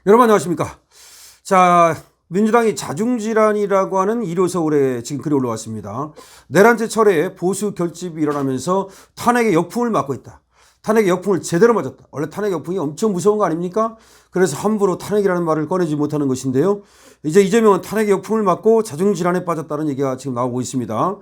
여러분 안녕하십니까. 자, 민주당이 자중질환이라고 하는 일요서울에 지금 글이 올라왔습니다. 내란죄 철회에 보수 결집이 일어나면서 탄핵의 역풍을 맞고 있다. 탄핵의 역풍을 제대로 맞았다. 원래 탄핵 역풍이 엄청 무서운 거 아닙니까? 그래서 함부로 탄핵이라는 말을 꺼내지 못하는 것인데요. 이제 이재명은 탄핵의 역풍을 맞고 자중질환에 빠졌다는 얘기가 지금 나오고 있습니다.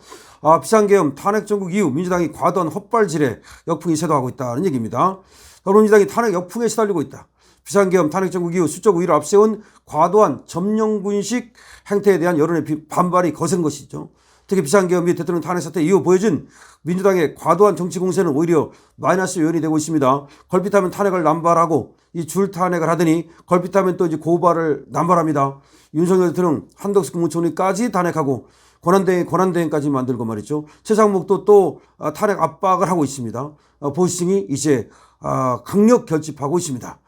비상계엄 탄핵 정국 이후 민주당이 과도한 헛발질에 역풍이 쇄도하고 있다는 얘기입니다. 더불어민주당이 탄핵 역풍에 시달리고 있다. 비상계엄 탄핵정국 이후 수적 우위를 앞세운 과도한 점령군식 행태에 대한 여론의 반발이 거센 것이죠. 특히 비상계엄 및 대통령 탄핵 사태 이후 보여진 민주당의 과도한 정치 공세는 오히려 마이너스 요인이 되고 있습니다. 걸핏하면 탄핵을 남발하고 이 줄 탄핵을 하더니 걸핏하면 또 이제 고발을 남발합니다. 윤석열 대통령, 한덕수 국무총리까지 탄핵하고 권한대행까지 만들고 말이죠. 최상목도 또 탄핵 압박을 하고 있습니다. 보수층이 이제 강력 결집하고 있습니다.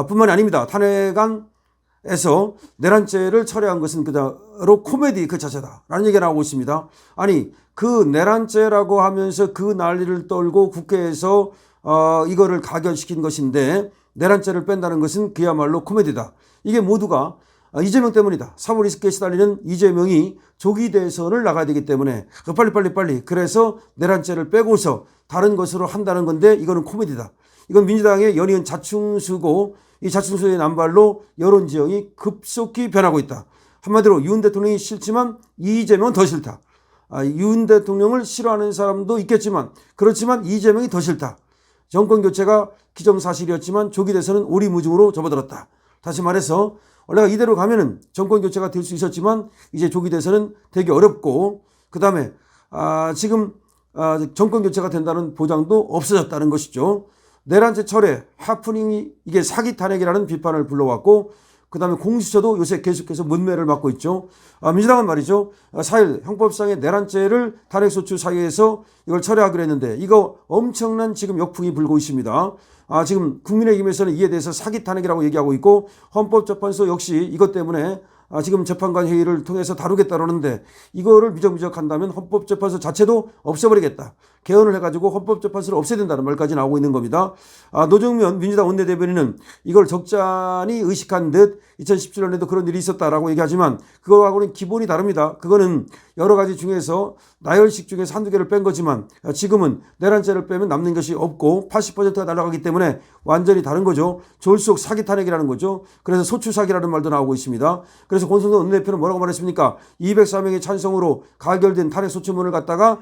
뿐만이 아닙니다. 탄핵안에서 내란죄를 철회한 것은 그대로 코미디 그 자체다라는 얘기가 나오고 있습니다. 아니 그 내란죄라고 하면서 그 난리를 떨고 국회에서 이거를 가결시킨 것인데 내란죄를 뺀다는 것은 그야말로 코미디다. 이게 모두가 이재명 때문이다. 3월 20일에 시달리는 이재명이 조기 대선을 나가야 되기 때문에 빨리 그래서 내란죄를 빼고서 다른 것으로 한다는 건데 이거는 코미디다. 이건 민주당의 연이은 자충수고 이 자충수의 남발로 여론 지형이 급속히 변하고 있다. 한마디로 윤 대통령이 싫지만 이재명은 더 싫다. 윤 대통령을 싫어하는 사람도 있겠지만 그렇지만 이재명이 더 싫다. 정권 교체가 기정사실이었지만 조기 대선은 오리무중으로 접어들었다. 다시 말해서 원래가 이대로 가면은 정권 교체가 될 수 있었지만 이제 조기 대선은 되게 어렵고 그 다음에 지금 정권 교체가 된다는 보장도 없어졌다는 것이죠. 내란죄 철회, 하프닝이 이게 사기 탄핵이라는 비판을 불러왔고 그 다음에 공수처도 요새 계속해서 문매를 맞고 있죠. 민주당은 말이죠. 4일 형법상의 내란죄를 탄핵소추 사유에서 이걸 철회하기로 했는데 이거 엄청난 지금 역풍이 불고 있습니다. 지금 국민의힘에서는 이에 대해서 사기 탄핵이라고 얘기하고 있고 헌법재판소 역시 이것 때문에 지금 재판관 회의를 통해서 다루겠다 그러는데 이거를 미적한다면 헌법재판소 자체도 없애버리겠다. 개헌을 해가지고 헌법재판소를 없애야 된다는 말까지 나오고 있는 겁니다. 노정면 민주당 원내대변인은 이걸 적잖이 의식한 듯 2017년에도 그런 일이 있었다라고 얘기하지만 그거하고는 기본이 다릅니다. 그거는 여러 가지 중에서 나열식 중에서 한두 개를 뺀 거지만 지금은 내란죄를 빼면 남는 것이 없고 80%가 날아가기 때문에 완전히 다른 거죠. 졸속 사기 탄핵이라는 거죠. 그래서 소추 사기라는 말도 나오고 있습니다. 그래서 권성동 원내대표는 뭐라고 말했습니까? 204명의 찬성으로 가결된 탄핵 소추문을 갖다가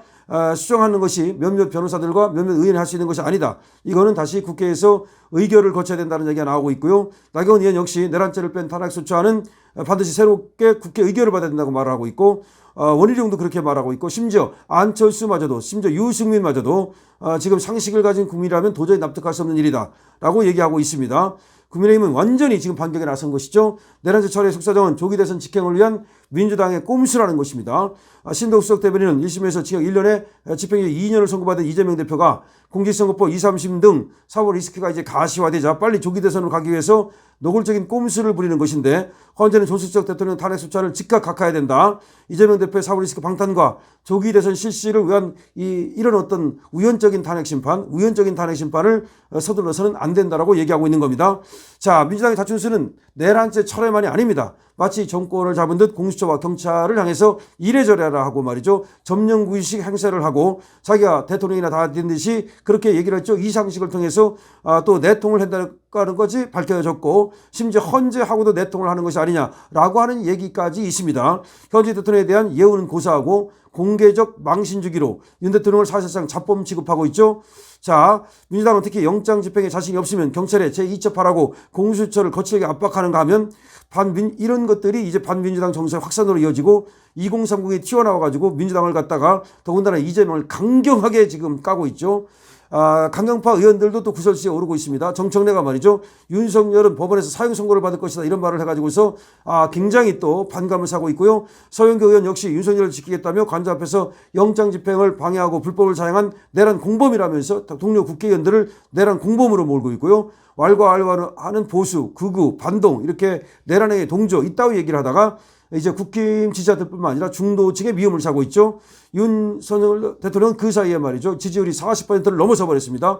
수정하는 것이 몇몇 변호사들과 몇몇 의원이 할 수 있는 것이 아니다. 이거는 다시 국회에서 의결을 거쳐야 된다는 얘기가 나오고 있고요. 나경원 의원 역시 내란죄를 뺀 탄핵 소추안은 반드시 새롭게 국회 의결을 받아야 된다고 말을 하고 있고 원희룡도 그렇게 말하고 있고 심지어 안철수마저도 심지어 유승민마저도 지금 상식을 가진 국민이라면 도저히 납득할 수 없는 일이다 라고 얘기하고 있습니다. 국민의힘은 완전히 지금 반격에 나선 것이죠. 내란죄 철회 속사정은 조기 대선 직행을 위한 민주당의 꼼수라는 것입니다. 신동수 수석 대변인은 1심에서 징역 1년에 집행유예 2년을 선고받은 이재명 대표가 공직선거법 2, 3심 등 4월 리스크가 이제 가시화되자 빨리 조기 대선으로 가기 위해서 노골적인 꼼수를 부리는 것인데 헌재는 조수석 대통령 탄핵 소추안을 즉각 각하해야 된다. 이재명 대표의 4월 리스크 방탄과 조기 대선 실시를 위한 이런 어떤 우연적인 탄핵 심판을 서둘러서는 안 된다라고 얘기하고 있는 겁니다. 자, 민주당의 자충수는 내란죄 철회만이 아닙니다. 마치 정권을 잡은 듯 공수처와 경찰을 향해서 이래저래라 하고 말이죠. 점령구의식 행세를 하고 자기가 대통령이나 다 된 듯이 그렇게 얘기를 했죠. 이 상식을 통해서 또 내통을 한다는 것이 밝혀졌고 심지어 헌재하고도 내통을 하는 것이 아니냐라고 하는 얘기까지 있습니다. 현재 대통령에 대한 예우는 고사하고 공개적 망신 주기로 윤 대통령을 사실상 잡범 취급하고 있죠. 자, 민주당은 특히 영장 집행에 자신이 없으면 경찰에 제2처파라고 공수처를 거칠게 압박하는가 하면 이런 것들이 이제 반민주당 정서의 확산으로 이어지고 2030이 튀어나와가지고 민주당을 갖다가 더군다나 이재명을 강경하게 지금 까고 있죠. 강경파 의원들도 또 구설수에 오르고 있습니다. 정청래가 말이죠. 윤석열은 법원에서 사형 선고를 받을 것이다 이런 말을 해가지고서 굉장히 또 반감을 사고 있고요. 서영교 의원 역시 윤석열을 지키겠다며 관저 앞에서 영장 집행을 방해하고 불법을 사용한 내란 공범이라면서 동료 국회의원들을 내란 공범으로 몰고 있고요. 왈가왈부하는 보수, 극우, 반동 이렇게 내란의 동조 이따위 얘기를 하다가 이제 국힘 지지자들뿐만 아니라 중도층의 위험을 사고 있죠. 윤석열 대통령은 그 사이에 말이죠. 지지율이 40%를 넘어서 버렸습니다.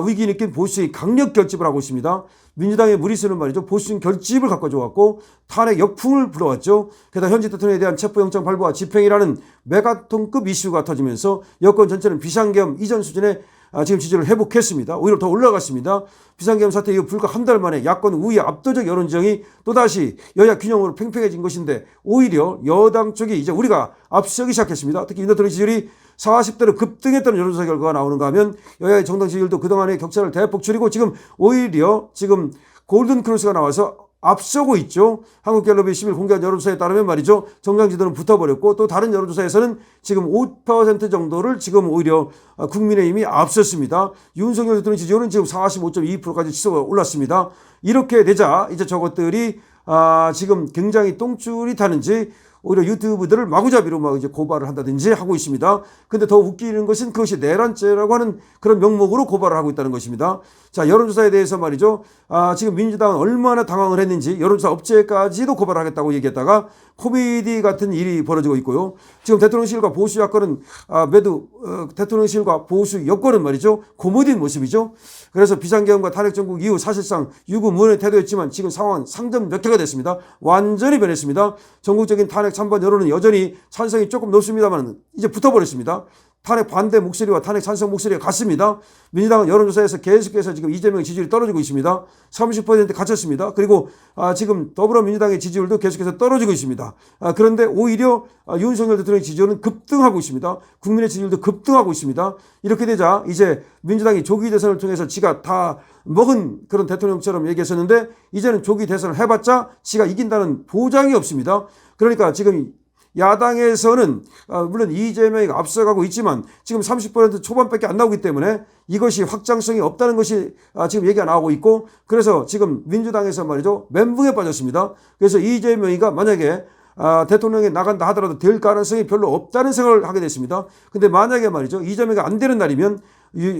위기 느낀 보수의 강력 결집을 하고 있습니다. 민주당의 무리수는 말이죠. 보수적인 결집을 가져왔고 탄핵 역풍을 불어왔죠. 게다가 현직 대통령에 대한 체포영장 발부와 집행이라는 메가톤급 이슈가 터지면서 여권 전체는 비상계엄 이전 수준의 지금 지지를 회복했습니다. 오히려 더 올라갔습니다. 비상계엄 사태 이후 불과 한 달 만에 야권 우위의 압도적 여론정이 또다시 여야 균형으로 팽팽해진 것인데 오히려 여당 쪽이 이제 우리가 앞서기 시작했습니다. 특히 윤 대통령 지지율이 40대로 급등했다는 여론조사 결과가 나오는가 하면 여야의 정당 지지율도 그동안의 격차를 대폭 줄이고 지금 오히려 지금 골든크로스가 나와서 앞서고 있죠. 한국갤럽이 10일 공개한 여론조사에 따르면 말이죠. 정당 지도는 붙어버렸고 또 다른 여론조사에서는 지금 5% 정도를 지금 오히려 국민의힘이 앞섰습니다. 윤석열 대통령 지지율은 지금 45.2%까지 치솟아 올랐습니다. 이렇게 되자 이제 저것들이 지금 굉장히 똥줄이 타는지 오히려 유튜브들을 마구잡이로 막 이제 고발을 한다든지 하고 있습니다. 근데 더 웃기는 것은 그것이 내란죄라고 하는 그런 명목으로 고발을 하고 있다는 것입니다. 자, 여론조사에 대해서 말이죠. 지금 민주당은 얼마나 당황을 했는지 여론조사 업체까지도 고발하겠다고 얘기했다가 코미디 같은 일이 벌어지고 있고요. 지금 대통령실과 보수 야권은 매도 대통령실과 보수 여권은 말이죠. 고무딘 모습이죠. 그래서 비상계엄과 탄핵 정국 이후 사실상 유구무원의 태도였지만 지금 상황은 상전 몇 개가 됐습니다. 완전히 변했습니다. 전국적인 탄핵 찬반 여론은 여전히 찬성이 조금 높습니다만 이제 붙어버렸습니다. 탄핵 반대 목소리와 탄핵 찬성 목소리가 같습니다. 민주당은 여론조사에서 계속해서 지금 이재명 지지율이 떨어지고 있습니다. 30% 갇혔습니다. 그리고 지금 더불어민주당의 지지율도 계속해서 떨어지고 있습니다. 그런데 오히려 윤석열 대통령의 지지율은 급등하고 있습니다. 국민의 지지율도 급등하고 있습니다. 이렇게 되자 이제 민주당이 조기 대선을 통해서 지가 다 먹은 그런 대통령처럼 얘기했었는데 이제는 조기 대선을 해봤자 지가 이긴다는 보장이 없습니다. 그러니까 지금 야당에서는 물론 이재명이 앞서가고 있지만 지금 30% 초반밖에 안 나오기 때문에 이것이 확장성이 없다는 것이 지금 얘기가 나오고 있고 그래서 지금 민주당에서 말이죠. 멘붕에 빠졌습니다. 그래서 이재명이가 만약에 대통령에 나간다 하더라도 될 가능성이 별로 없다는 생각을 하게 됐습니다. 근데 만약에 말이죠. 이재명이 안 되는 날이면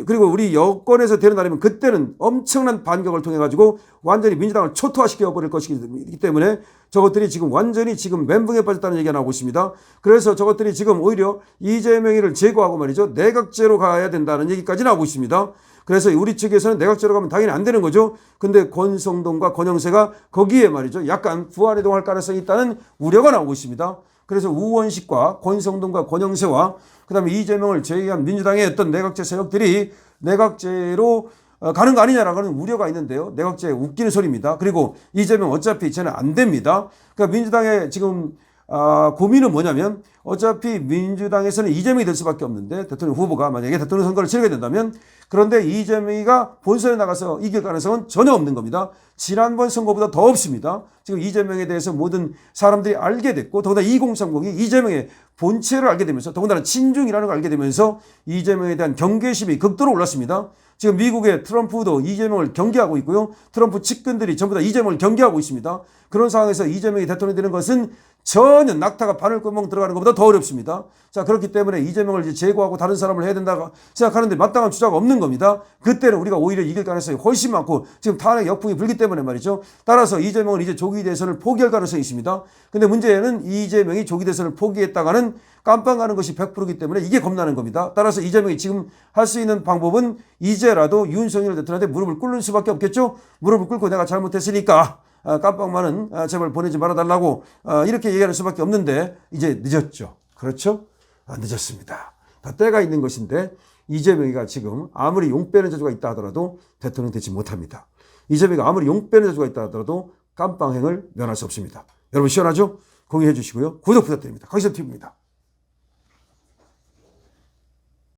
그리고 우리 여권에서 되는 날이면 그때는 엄청난 반격을 통해 가지고 완전히 민주당을 초토화시켜 버릴 것이기 때문에 저것들이 지금 완전히 지금 멘붕에 빠졌다는 얘기가 나오고 있습니다. 그래서 저것들이 지금 오히려 이재명이를 제거하고 말이죠. 내각제로 가야 된다는 얘기까지 나오고 있습니다. 그래서 우리 측에서는 내각제로 가면 당연히 안 되는 거죠. 근데 권성동과 권영세가 거기에 말이죠. 약간 부활해동할 가능성이 있다는 우려가 나오고 있습니다. 그래서 우원식과 권성동과 권영세와 그다음에 이재명을 제외한 민주당의 어떤 내각제 세력들이 내각제로 가는 거 아니냐라고 하는 우려가 있는데요. 내각제 웃기는 소리입니다. 그리고 이재명 어차피 쟤는 안 됩니다. 그러니까 민주당의 지금 고민은 뭐냐면 어차피 민주당에서는 이재명이 될 수밖에 없는데 대통령 후보가 만약에 대통령 선거를 치르게 된다면 그런데 이재명이가 본선에 나가서 이길 가능성은 전혀 없는 겁니다. 지난번 선거보다 더 없습니다. 지금 이재명에 대해서 모든 사람들이 알게 됐고 더군다나 2030이 이재명의 본체를 알게 되면서 더군다나 친중이라는 걸 알게 되면서 이재명에 대한 경계심이 극도로 올랐습니다. 지금 미국의 트럼프도 이재명을 경계하고 있고요. 트럼프 측근들이 전부 다 이재명을 경계하고 있습니다. 그런 상황에서 이재명이 대통령이 되는 것은 전혀 낙타가 바늘구멍 들어가는 것보다 더 어렵습니다. 자, 그렇기 때문에 이재명을 이제 제거하고 다른 사람을 해야 된다고 생각하는데 마땅한 주자가 없는 겁니다. 그때는 우리가 오히려 이길 가능성이 훨씬 많고 지금 탄핵 역풍이 불기 때문에 말이죠. 따라서 이재명은 이제 조기 대선을 포기할 가능성이 있습니다. 근데 문제는 이재명이 조기 대선을 포기했다가는 깜빵 가는 것이 100%이기 때문에 이게 겁나는 겁니다. 따라서 이재명이 지금 할 수 있는 방법은 이제라도 윤석열 대통령한테 무릎을 꿇는 수밖에 없겠죠. 무릎을 꿇고 내가 잘못했으니까 깜빵만은 제발 보내지 말아달라고 이렇게 얘기하는 수밖에 없는데 이제 늦었죠. 그렇죠? 늦었습니다. 다 때가 있는 것인데 이재명이가 지금 아무리 용 빼는 재주가 있다 하더라도 대통령 되지 못합니다. 이재명이가 아무리 용 빼는 재주가 있다 하더라도 깜빵행을 면할 수 없습니다. 여러분 시원하죠? 공유해 주시고요. 구독 부탁드립니다. 강시선TV입니다.